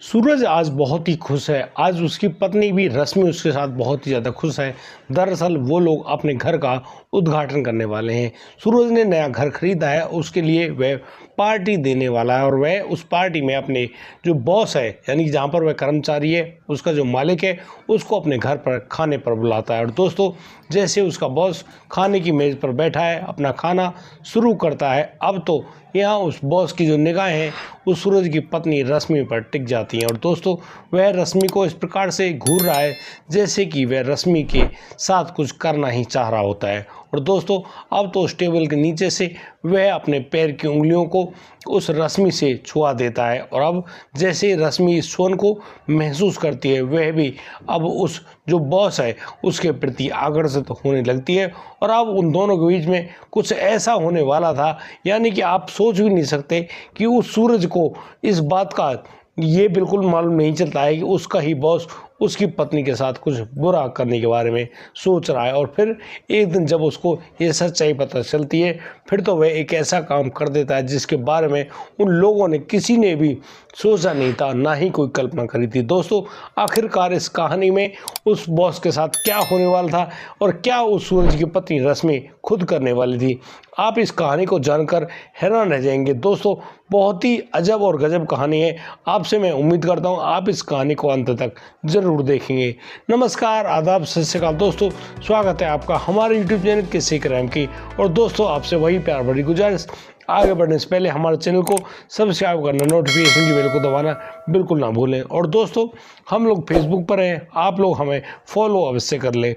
सूरज आज बहुत ही खुश है। आज उसकी पत्नी भी रश्मि उसके साथ बहुत ही ज़्यादा खुश है। दरअसल वो लोग अपने घर का उद्घाटन करने वाले हैं। सूरज ने नया घर खरीदा है, उसके लिए वह पार्टी देने वाला है और वह उस पार्टी में अपने जो बॉस है, यानी जहाँ पर वह कर्मचारी है, उसका जो मालिक है, उसको अपने घर पर खाने पर बुलाता है। और दोस्तों, जैसे उसका बॉस खाने की मेज़ पर बैठा है, अपना खाना शुरू करता है, अब तो यहाँ उस बॉस की जो निगाहें हैं उस सूरज की पत्नी रश्मि पर टिक जाती हैं। और दोस्तों, वह रश्मि को इस प्रकार से घूर रहा है जैसे कि वह रश्मि के साथ कुछ करना ही चाह रहा होता है। और दोस्तों, अब तो उस टेबल के नीचे से वह अपने पैर की उंगलियों को उस रश्मि से छुआ देता है और अब जैसे रश्मि इस छुअन को महसूस करती है, वह भी अब उस जो बॉस है उसके प्रति आकर्षित होने लगती है। और अब उन दोनों के बीच में कुछ ऐसा होने वाला था, यानी कि आप सोच भी नहीं सकते कि उस सूरज को इस बात का ये बिल्कुल मालूम नहीं चलता है कि उसका ही बॉस उसकी पत्नी के साथ कुछ बुरा करने के बारे में सोच रहा है। और फिर एक दिन जब उसको ये सच्चाई पता चलती है, फिर तो वह एक ऐसा काम कर देता है जिसके बारे में उन लोगों ने किसी ने भी सोचा नहीं था, ना ही कोई कल्पना करी थी। दोस्तों, आखिरकार इस कहानी में उस बॉस के साथ क्या होने वाला था और क्या उस सूरज की पत्नी रश्मि खुद करने वाली थी, आप इस कहानी को जानकर हैरान रह जाएंगे। दोस्तों, बहुत ही अजब और गजब कहानी है। आपसे मैं उम्मीद करता हूँ आप इस कहानी को अंत तक जरूर देखेंगे। नमस्कार, आदाब, सत श्री अकाल दोस्तों, स्वागत है आपका हमारे यूट्यूब चैनल किस्से क्राइम की। और दोस्तों, आपसे वही प्यार भरी गुजारिश, आगे बढ़ने से पहले हमारे चैनल को सब्सक्राइब करना, नोटिफिकेशन की बेल को दबाना बिल्कुल ना भूलें। और दोस्तों, हम लोग फेसबुक पर हैं, आप लोग हमें फॉलो अवश्य कर लें।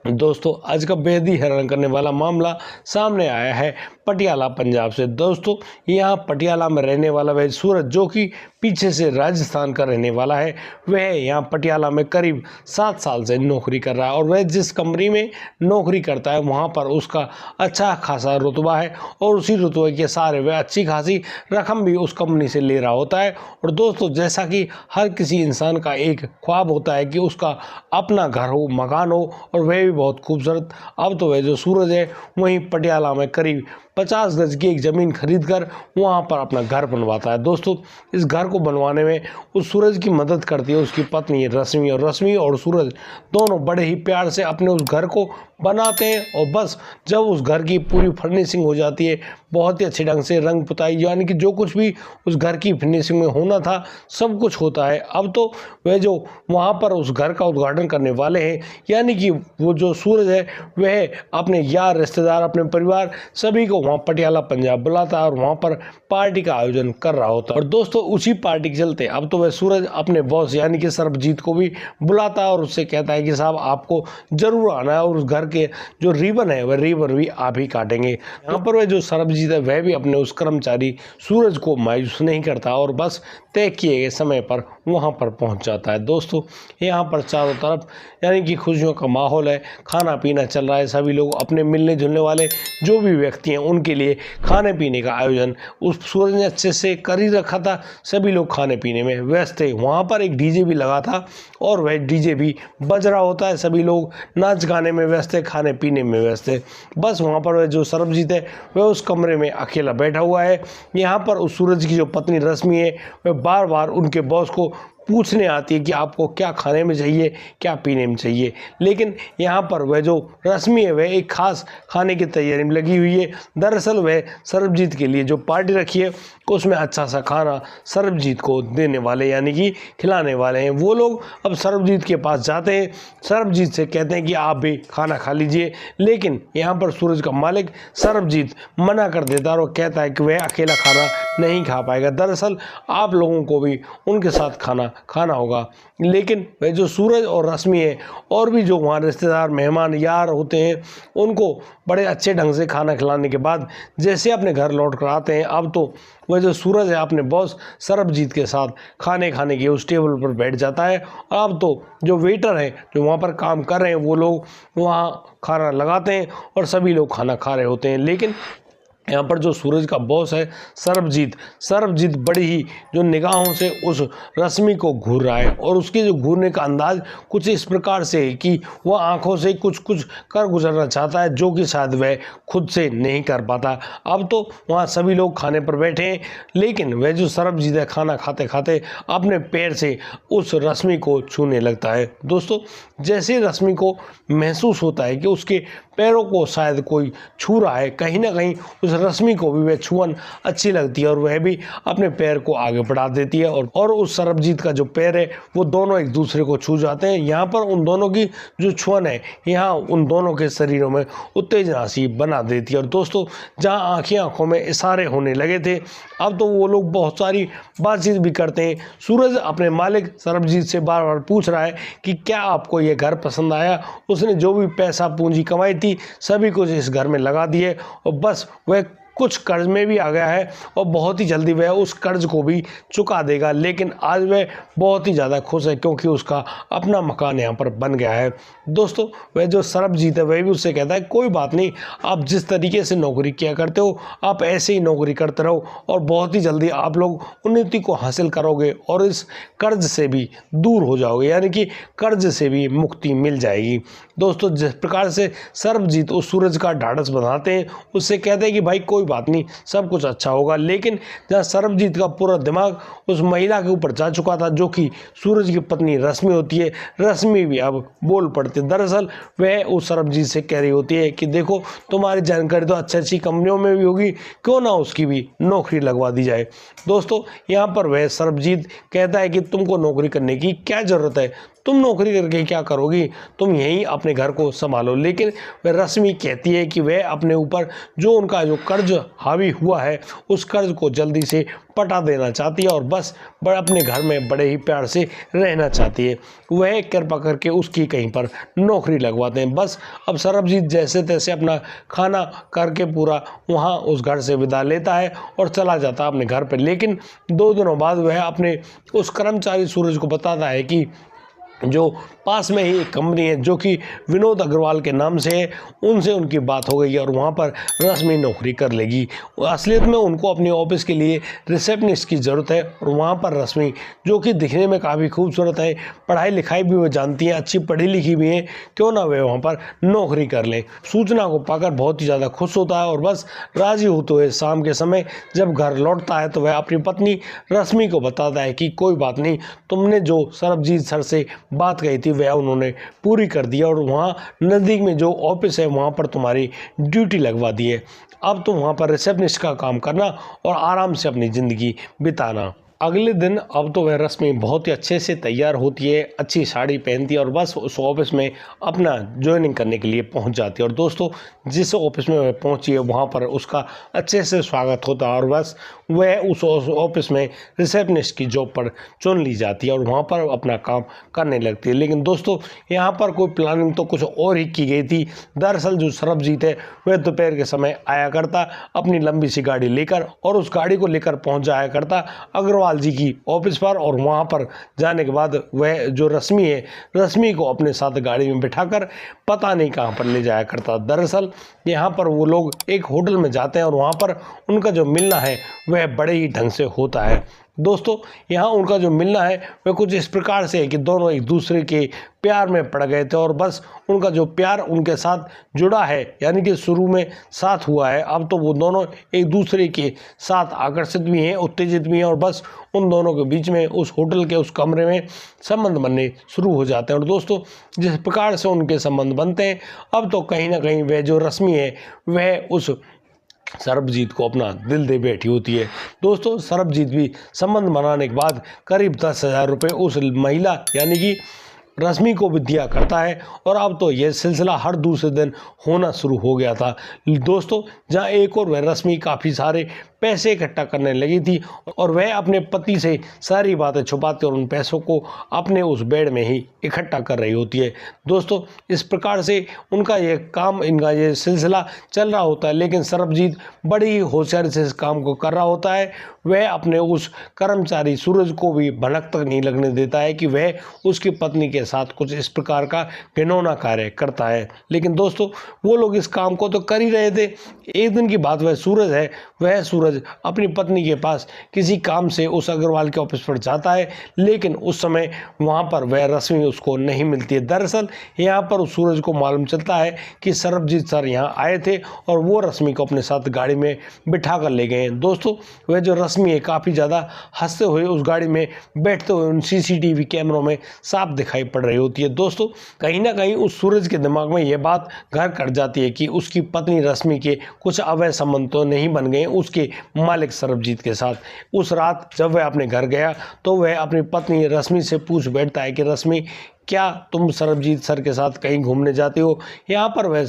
दोस्तों, आज का बेहद ही हैरान करने वाला मामला सामने आया है पटियाला, पंजाब से। दोस्तों, यहाँ पटियाला में रहने वाला वह सूरज, जो कि पीछे से राजस्थान का रहने वाला है, वह यहाँ पटियाला में करीब 7 साल से नौकरी कर रहा है। और वह जिस कंपनी में नौकरी करता है वहाँ पर उसका अच्छा खासा रुतबा है और उसी रुतबे के सारे वह अच्छी खासी रकम भी उस कंपनी से ले रहा होता है। और दोस्तों, जैसा कि हर किसी इंसान का एक ख्वाब होता है कि उसका अपना घर हो, मकान हो, और वह भी बहुत खूबसूरत, अब तो वह जो सूरज है वहीं पटियाला में करीब 50 गज की एक ज़मीन खरीद कर वहाँ पर अपना घर बनवाता है। दोस्तों, इस घर को बनवाने में उस सूरज की मदद करती है उसकी पत्नी रश्मि। और रश्मि और सूरज दोनों बड़े ही प्यार से अपने उस घर को बनाते हैं। और बस जब उस घर की पूरी फर्निशिंग हो जाती है, बहुत ही अच्छे ढंग से रंग पुताई, यानी कि जो कुछ भी उस घर की फिनिशिंग में होना था सब कुछ होता है। अब तो वह जो वहाँ पर उस घर का उद्घाटन करने वाले हैं, यानी कि वो जो सूरज है वह अपने यार, रिश्तेदार, अपने परिवार सभी को वहाँ पटियाला, पंजाब बुलाता है और वहाँ पर पार्टी का आयोजन कर रहा होता है। और दोस्तों, उसी पार्टी के चलते अब तो वह सूरज अपने बॉस यानी कि सरबजीत को भी बुलाता है और उससे कहता है कि साहब, आपको जरूर आना है और उस घर के जो रिबन है वह रिबन भी आप ही काटेंगे। यहाँ पर वह जो सरबजीत है वह भी अपने उस कर्मचारी सूरज को मायूस नहीं करता और बस तय किए गए समय पर वहाँ पर पहुँच जाता है। दोस्तों, यहाँ पर चारों तरफ यानी कि खुशियों का माहौल है, खाना पीना चल रहा है, सभी लोग अपने मिलने जुलने वाले जो भी व्यक्ति हैं उनके लिए खाने पीने का आयोजन उस सूरज ने अच्छे से कर ही रखा था। सभी लोग खाने पीने में व्यस्त थे। वहाँ पर एक डीजे भी लगा था और वह डीजे भी बज रहा होता है। सभी लोग नाच गाने में व्यस्त है, खाने पीने में व्यस्त है। बस वहाँ पर वह जो सरबजीत है वह उस कमरे में अकेला बैठा हुआ है। यहाँ पर उस सूरज की जो पत्नी रश्मि है वह बार बार उनके बॉस को पूछने आती है कि आपको क्या खाने में चाहिए, क्या पीने में चाहिए। लेकिन यहाँ पर वह जो रश्मि है वह एक खास खाने की तैयारी में लगी हुई है। दरअसल वह सरबजीत के लिए जो पार्टी रखी है उसमें अच्छा सा खाना सरबजीत को देने वाले यानी कि खिलाने वाले हैं। वो लोग अब सरबजीत के पास जाते हैं, सरबजीत से कहते हैं कि आप भी खाना खा लीजिए। लेकिन यहाँ पर सूरज का मालिक सरबजीत मना कर देता है और कहता है कि वह अकेला खाना नहीं खा पाएगा। दरअसल आप लोगों को भी उनके साथ खाना होगा। लेकिन वह जो सूरज और रश्मि है और भी जो वहाँ रिश्तेदार, मेहमान, यार होते हैं, उनको बड़े अच्छे ढंग से खाना खिलाने के बाद जैसे अपने घर लौट कर आते हैं, अब तो वह जो सूरज है अपने बॉस सरबजीत के साथ खाने के उस टेबल पर बैठ जाता है। अब तो जो वेटर है जो वहाँ पर काम कर रहे हैं वो लोग वहाँ खाना लगाते हैं और सभी लोग खाना खा रहे होते हैं। लेकिन यहाँ पर जो सूरज का बॉस है सरबजीत बड़ी ही जो निगाहों से उस रश्मि को घूर रहा है और उसके जो घूरने का अंदाज कुछ इस प्रकार से है कि वह आंखों से कुछ कुछ कर गुजरना चाहता है जो कि शायद वह खुद से नहीं कर पाता। अब तो वहाँ सभी लोग खाने पर बैठे हैं, लेकिन वह जो सरबजीत है खाना खाते खाते अपने पैर से उस रश्मि को छूने लगता है। दोस्तों, जैसे रश्मि को महसूस होता है कि उसके पैरों को शायद कोई छू रहा है, कहीं ना कहीं उस रश्मि को भी वह छुअन अच्छी लगती है और वह भी अपने पैर को आगे बढ़ा देती है और उस सरबजीत का जो पैर है वो दोनों एक दूसरे को छू जाते हैं। यहाँ पर उन दोनों की जो छुअन है यहाँ उन दोनों के शरीरों में उत्तेजना सी बना देती है। और दोस्तों, जहाँ आंखों में इशारे होने लगे थे, अब तो वो लोग बहुत सारी बातचीत भी करते हैं। सूरज अपने मालिक सरबजीत से बार बार पूछ रहा है कि क्या आपको ये घर पसंद आया। उसने जो भी पैसा पूंजी कमाई थी सभी कुछ इस घर में लगा दिए और बस वह कुछ कर्ज में भी आ गया है और बहुत ही जल्दी वह उस कर्ज को भी चुका देगा। लेकिन आज वह बहुत ही ज़्यादा खुश है क्योंकि उसका अपना मकान यहाँ पर बन गया है। दोस्तों, वह जो सरबजीत है वह भी उससे कहता है कोई बात नहीं, आप जिस तरीके से नौकरी किया करते हो आप ऐसे ही नौकरी करते रहो और बहुत ही जल्दी आप लोग उन्नति को हासिल करोगे और इस कर्ज से भी दूर हो जाओगे, यानी कि कर्ज से भी मुक्ति मिल जाएगी। दोस्तों, जिस प्रकार से सरबजीत उस सूरज का ढाढ़स बनाते हैं, उससे कहते हैं कि भाई कोई बात नहीं, सब कुछ अच्छा होगा। लेकिन जहाँ सरबजीत का पूरा दिमाग उस महिला के ऊपर जा चुका था जो कि सूरज की पत्नी रश्मि होती है, रश्मि भी अब बोल पड़ती है। दरअसल वह उस सरबजीत से कह रही होती है कि देखो, तुम्हारी जानकारी तो अच्छी अच्छी कंपनियों में भी होगी, क्यों ना उसकी भी नौकरी लगवा दी जाए। दोस्तों, यहाँ पर वह सरबजीत कहता है कि तुमको नौकरी करने की क्या ज़रूरत है, तुम नौकरी करके क्या करोगी, तुम यहीं अपने घर को संभालो। लेकिन वह रश्मि कहती है कि वह अपने ऊपर जो उनका जो कर्ज हावी हुआ है उस कर्ज को जल्दी से पटा देना चाहती है और बस अपने घर में बड़े ही प्यार से रहना चाहती है। वह कृपा करके उसकी कहीं पर नौकरी लगवाते हैं। बस अब सरबजीत जैसे तैसे अपना खाना करके पूरा वहाँ उस घर से विदा लेता है और चला जाता है अपने घर पर। लेकिन 2 दिनों बाद वह अपने उस कर्मचारी सूरज को बताता है कि जो पास में ही एक कंपनी है जो कि विनोद अग्रवाल के नाम से है, उनसे उनकी बात हो गई है और वहाँ पर रश्मि नौकरी कर लेगी। असलियत में उनको अपने ऑफिस के लिए रिसेप्शनिस्ट की ज़रूरत है और वहाँ पर रश्मि, जो कि दिखने में काफ़ी खूबसूरत है, पढ़ाई लिखाई भी वो जानती है, अच्छी पढ़ी लिखी भी है, क्यों ना वे वहाँ पर नौकरी कर लें। सूचना को पाकर बहुत ही ज़्यादा खुश होता है और बस राज़ी होते हुए शाम के समय जब घर लौटता है तो वह अपनी पत्नी रश्मि को बताता है कि कोई बात नहीं, तुमने जो सरबजीत सर से बात कही थी वह उन्होंने पूरी कर दिया और वहाँ नज़दीक में जो ऑफिस है वहाँ पर तुम्हारी ड्यूटी लगवा दी है। अब तुम वहाँ पर रिसेप्शनिस्ट का काम करना और आराम से अपनी ज़िंदगी बिताना। अगले दिन अब तो वह रश्मि बहुत ही अच्छे से तैयार होती है, अच्छी साड़ी पहनती है और बस उस ऑफिस में अपना ज्वाइनिंग करने के लिए पहुंच जाती है। और दोस्तों, जिस ऑफिस में वह पहुंची है वहां पर उसका अच्छे से स्वागत होता है और बस वह उस ऑफिस में रिसेप्शनिस्ट की जॉब पर चुन ली जाती है और वहां पर अपना काम करने लगती है। लेकिन दोस्तों, यहाँ पर कोई प्लानिंग तो कुछ और ही की गई थी। दरअसल जो सरबजीत है वह दोपहर के समय आया करता अपनी लंबी सी गाड़ी लेकर और उस गाड़ी को लेकर पहुँच जाया करता अग्रवाल जी की ऑफिस पर और वहाँ पर जाने के बाद वह जो रश्मि है, रश्मि को अपने साथ गाड़ी में बिठाकर पता नहीं कहाँ पर ले जाया करता। दरअसल यहाँ पर वो लोग एक होटल में जाते हैं और वहाँ पर उनका जो मिलना है वह बड़े ही ढंग से होता है। दोस्तों, यहाँ उनका जो मिलना है वह कुछ इस प्रकार से है कि दोनों एक दूसरे के प्यार में पड़ गए थे और बस उनका जो प्यार उनके साथ जुड़ा है, यानी कि शुरू में साथ हुआ है, अब तो वो दोनों एक दूसरे के साथ आकर्षित भी हैं, उत्तेजित भी हैं और बस उन दोनों के बीच में उस होटल के उस कमरे में संबंध बनने शुरू हो जाते हैं। और दोस्तों, जिस प्रकार से उनके संबंध बनते हैं, अब तो कहीं ना कहीं वह जो रश्मि है वह उस सरबजीत को अपना दिल दे बैठी होती है। दोस्तों, सरबजीत भी संबंध बनाने के बाद करीब 10,000 रुपये उस महिला यानी कि रश्मि को भी दिया करता है और अब तो यह सिलसिला हर दूसरे दिन होना शुरू हो गया था। दोस्तों, जहां एक और वह रश्मि काफ़ी सारे पैसे इकट्ठा करने लगी थी और वह अपने पति से सारी बातें छुपाते और उन पैसों को अपने उस बेड में ही इकट्ठा कर रही होती है। दोस्तों, इस प्रकार से उनका ये काम, इनका ये सिलसिला चल रहा होता है। लेकिन सरबजीत बड़ी ही होशियारी से इस काम को कर रहा होता है। वह अपने उस कर्मचारी सूरज को भी भनक तक नहीं लगने देता है कि वह उसकी पत्नी के साथ कुछ इस प्रकार का घिनौना कार्य करता है। लेकिन दोस्तों वो लोग इस काम को तो कर ही रहे थे। एक दिन की बात वह सूरज अपनी पत्नी के पास किसी काम से उस अग्रवाल के ऑफिस पर जाता है, लेकिन उस समय वहां पर वह रश्मि उसको नहीं मिलती है। दरअसल यहाँ पर उस सूरज को मालूम चलता है कि सरबजीत सर यहाँ आए थे और वो रश्मि को अपने साथ गाड़ी में बिठा कर ले गए हैं। दोस्तों वह जो रश्मि है काफ़ी ज़्यादा हंसते हुए उस गाड़ी में बैठते हुए उन सीसीटीवी कैमरों में साफ दिखाई पड़ रही होती है। दोस्तों कहीं ना कहीं उस सूरज के दिमाग में यह बात घर कर जाती है कि उसकी पत्नी रश्मि के कुछ अवैध संबंध तो नहीं बन गए उसके मालिक सरबजीत के साथ। उस रात जब वह अपने घर गया तो वह अपनी पत्नी रश्मि से पूछ बैठता है कि रश्मि क्या तुम सरबजीत सर के साथ कहीं घूमने जाती हो। यहाँ पर वह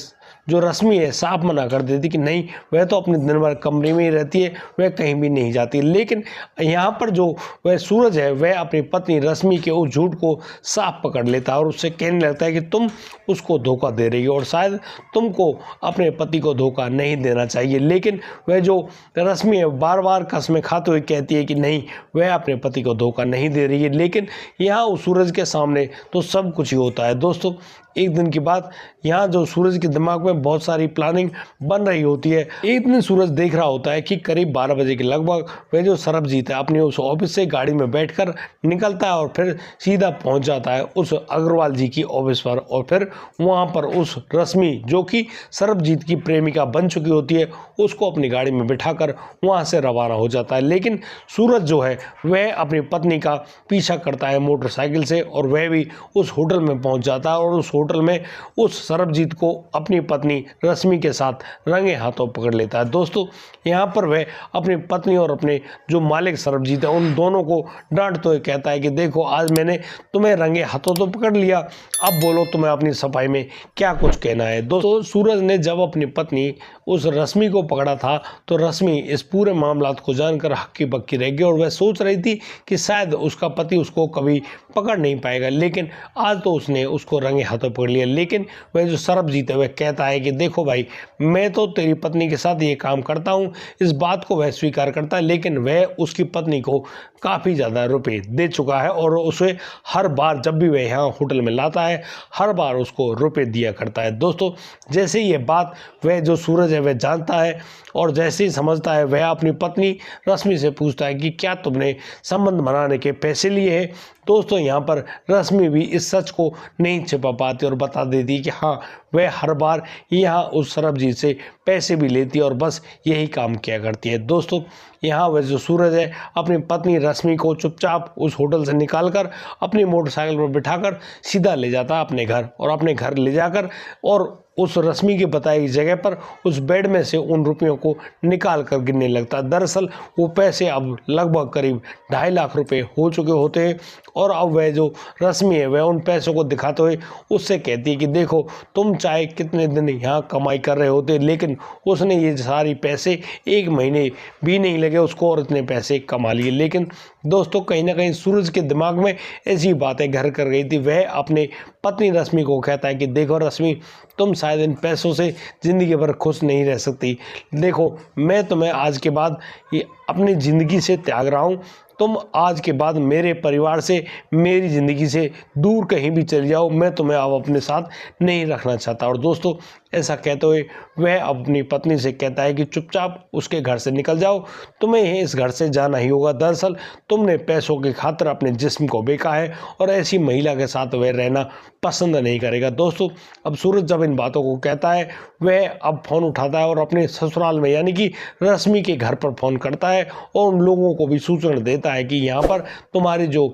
जो रश्मि है साफ मना कर देती कि नहीं, वह तो अपने दिन भर कमरे में ही रहती है, वह कहीं भी नहीं जाती। लेकिन यहाँ पर जो वह सूरज है वह अपनी पत्नी रश्मि के उस झूठ को साफ पकड़ लेता है और उससे कहने लगता है कि तुम उसको धोखा दे रही हो और शायद तुमको अपने पति को धोखा नहीं देना चाहिए। लेकिन वह जो रश्मि है बार बार कसमें खाते हुए कहती है कि नहीं, वह अपने पति को धोखा नहीं दे रही है। लेकिन यहाँ उस सूरज के सामने तो सब कुछ ही होता है। दोस्तों एक दिन की बात, यहाँ जो सूरज के दिमाग में बहुत सारी प्लानिंग बन रही होती है। एक दिन सूरज देख रहा होता है कि करीब 12 बजे के लगभग वह जो सरबजीत है अपने उस ऑफिस से गाड़ी में बैठकर निकलता है और फिर सीधा पहुंच जाता है उस अग्रवाल जी की ऑफिस पर और फिर वहाँ पर उस रश्मि जो कि सरबजीत की प्रेमिका बन चुकी होती है उसको अपनी गाड़ी में बिठाकर वहाँ से रवाना हो जाता है। लेकिन सूरज जो है वह अपनी पत्नी का पीछा करता है मोटरसाइकिल से और वह भी उस होटल में पहुँच जाता है और उस होटल में उस सरबजीत को अपनी पत्नी रश्मि के साथ रंगे हाथों पकड़ लेता है। दोस्तों यहाँ पर वह अपनी पत्नी और अपने जो मालिक सरबजीत है उन दोनों को डांटते हुए कहता है कि देखो आज मैंने तुम्हें रंगे हाथों तो पकड़ लिया, अब बोलो तुम्हें अपनी सफाई में क्या कुछ कहना है। दोस्तों सूरज ने जब अपनी पत्नी उस रश्मि को पकड़ा था तो रश्मि इस पूरे मामलात को जानकर हक्की बक्की रह गई और वह सोच रही थी कि शायद उसका पति उसको कभी पकड़ नहीं पाएगा। लेकिन आज तो उसने उसको रंगे हाथों पकड़ लिया। लेकिन वह जो सरबजीत है वह कहता है कि देखो भाई, मैं तो तेरी पत्नी के साथ ये काम करता हूँ, इस बात को वह स्वीकार करता है। लेकिन वह उसकी पत्नी को काफ़ी ज़्यादा रुपए दे चुका है और उसे हर बार जब भी वह यहाँ होटल में लाता है हर बार उसको रुपए दिया करता है। दोस्तों जैसे ये बात वह जो सूरज है वह जानता है और जैसे ही समझता है वह अपनी पत्नी रश्मि से पूछता है कि क्या तुमने संबंध बनाने के पैसे लिए हैं। दोस्तों यहाँ पर रश्मि भी इस सच को नहीं छिपा पाती और बता देती कि हाँ, वह हर बार यहाँ उस सरबजीत से पैसे भी लेती है और बस यही काम किया करती है। दोस्तों यहाँ वह जो सूरज है अपनी पत्नी रश्मि को चुपचाप उस होटल से निकालकर अपनी मोटरसाइकिल पर बिठाकर सीधा ले जाता है अपने घर और अपने घर ले जाकर और उस रश्मि की बताई जगह पर उस बेड में से उन रुपयों को निकाल कर गिनने लगता है। दरअसल वो पैसे अब लगभग करीब 2.5 लाख रुपए हो चुके होते हैं और अब वह जो रश्मि है वह उन पैसों को दिखाते हुए उससे कहती है कि देखो तुम चाहे कितने दिन यहाँ कमाई कर रहे होते, लेकिन उसने ये सारी पैसे 1 महीने भी नहीं लगे उसको और इतने पैसे कमा लिए। लेकिन दोस्तों कहीं ना कहीं सूरज के दिमाग में ऐसी बातें घर कर गई थी। वह अपने पत्नी रश्मि को कहता है कि देखो रश्मि, तुम शायद इन पैसों से ज़िंदगी भर खुश नहीं रह सकती। देखो मैं तुम्हें आज के बाद ये अपनी ज़िंदगी से त्याग रहा हूँ, तुम आज के बाद मेरे परिवार से मेरी ज़िंदगी से दूर कहीं भी चले जाओ, मैं तुम्हें अब अपने साथ नहीं रखना चाहता। और दोस्तों ऐसा कहते हुए वह अपनी पत्नी से कहता है कि चुपचाप उसके घर से निकल जाओ, तुम्हें इस घर से जाना ही होगा। दरअसल तुमने पैसों की खातिर अपने जिस्म को बेचा है और ऐसी महिला के साथ वह रहना पसंद नहीं करेगा। दोस्तों अब सूरज जब इन बातों को कहता है वह अब फ़ोन उठाता है और अपने ससुराल में यानी कि रश्मि के घर पर फ़ोन करता है और उन लोगों को भी सूचना देता है कि यहाँ पर तुम्हारी जो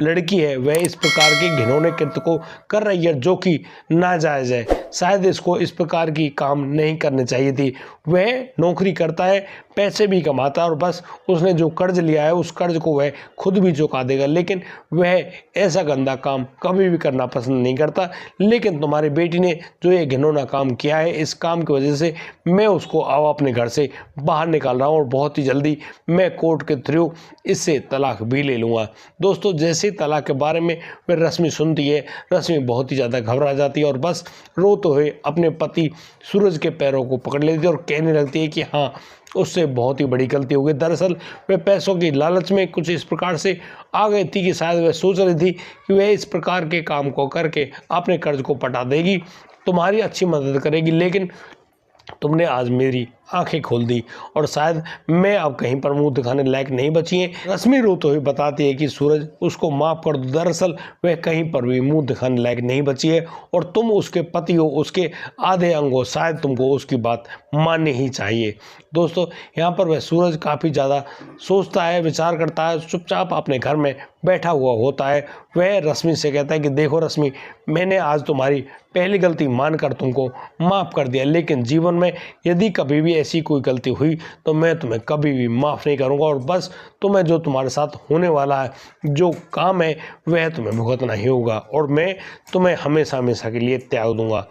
लड़की है वह इस प्रकार के घिनौने कृत्य को कर रही है जो कि नाजायज़ है, शायद इसको इस प्रकार की काम नहीं करनी चाहिए थी। वह नौकरी करता है, पैसे भी कमाता है और बस उसने जो कर्ज लिया है उस कर्ज को वह खुद भी चुका देगा, लेकिन वह ऐसा गंदा काम कभी भी करना पसंद नहीं करता। लेकिन तुम्हारी बेटी ने जो ये घिनौना काम किया है, इस काम की वजह से मैं उसको अब अपने घर से बाहर निकाल रहा हूँ और बहुत ही जल्दी मैं कोर्ट के थ्रू इससे तलाक भी ले लूँगा। दोस्तों जैसे ही तलाक के बारे में वह रश्मि सुनती है, रश्मि बहुत ही ज़्यादा घबरा जाती है और बस रोते हुए अपने पति सूरज के पैरों को पकड़ लेती है और कहने लगती है कि हाँ, उससे बहुत ही बड़ी गलती हो गई। दरअसल वह पैसों की लालच में कुछ इस प्रकार से आ गई थी कि शायद वह सोच रही थी कि वह इस प्रकार के काम को करके अपने कर्ज को पटा देगी, तुम्हारी अच्छी मदद करेगी, लेकिन तुमने आज मेरी आंखें खोल दी और शायद मैं अब कहीं पर मुंह दिखाने लायक नहीं बची है। रश्मि रोते हुए बताती है कि सूरज उसको माफ कर दो, दरअसल वह कहीं पर भी मुंह दिखाने लायक नहीं बची है और तुम उसके पति हो, उसके आधे अंग हो, शायद तुमको उसकी बात माननी ही चाहिए। दोस्तों, यहाँ पर वह सूरज काफ़ी ज़्यादा सोचता है, विचार करता है, चुपचाप अपने घर में बैठा हुआ होता है। वह रश्मि से कहता है कि देखो रश्मि, मैंने आज तुम्हारी पहली गलती मानकर तुमको माफ़ कर दिया, लेकिन जीवन में यदि कभी भी ऐसी कोई गलती हुई तो मैं तुम्हें कभी भी माफ़ नहीं करूंगा और बस तुम्हें जो तुम्हारे साथ होने वाला है, जो काम है, वह तुम्हें भुगतना ही होगा और मैं तुम्हें हमेशा हमेशा के लिए त्याग दूंगा।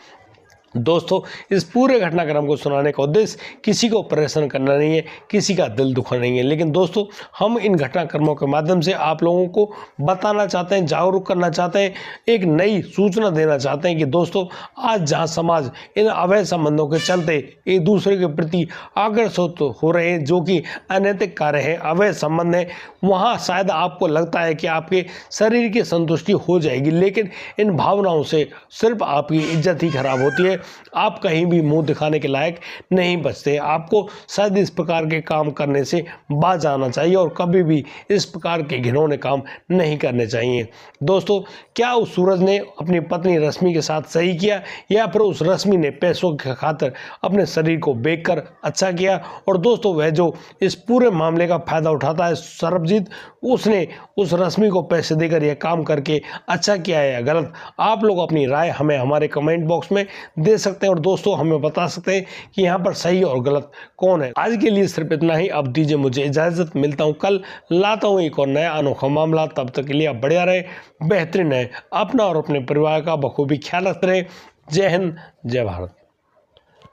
दोस्तों, इस पूरे घटनाक्रम को सुनाने का उद्देश्य किसी को परेशान करना नहीं है, किसी का दिल दुखाना नहीं है, लेकिन दोस्तों हम इन घटनाक्रमों के माध्यम से आप लोगों को बताना चाहते हैं, जागरूक करना चाहते हैं, एक नई सूचना देना चाहते हैं कि दोस्तों आज जहां समाज इन अवैध संबंधों के चलते एक दूसरे के प्रति आकर्षित हो रहे हैं, जो कि अनैतिक कार्य है, अवैध संबंध है, वहाँ शायद आपको लगता है कि आपके शरीर की संतुष्टि हो जाएगी, लेकिन इन भावनाओं से सिर्फ आपकी इज्जत ही खराब होती है। आप कहीं भी मुंह दिखाने के लायक नहीं बचते। आपको शायद इस प्रकार के काम करने से बाज आना चाहिए और कभी भी इस प्रकार के घिनौने काम नहीं करने चाहिए। दोस्तों, क्या उस सूरज ने अपनी पत्नी रश्मि के साथ सही किया या फिर उस रश्मि ने पैसों की खातिर अपने शरीर को बेचकर अच्छा किया? और दोस्तों, वह जो इस पूरे मामले का फायदा उठाता है सरबजीत, उसने उस रश्मि को पैसे देकर यह काम करके अच्छा किया है या गलत? आप लोग अपनी राय हमें हमारे कमेंट बॉक्स में दे सकते हैं और दोस्तों हमें बता सकते हैं कि यहाँ पर सही और गलत कौन है। आज के लिए सिर्फ इतना ही, अब दीजिए मुझे इजाजत, मिलता हूँ कल, लाता हूँ एक और नया अनोखा मामला। तब तक के लिए आप बढ़िया रहे, बेहतरीन है, अपना और अपने परिवार का बखूबी ख्याल रखते रहे। जय हिंद, जय भारत।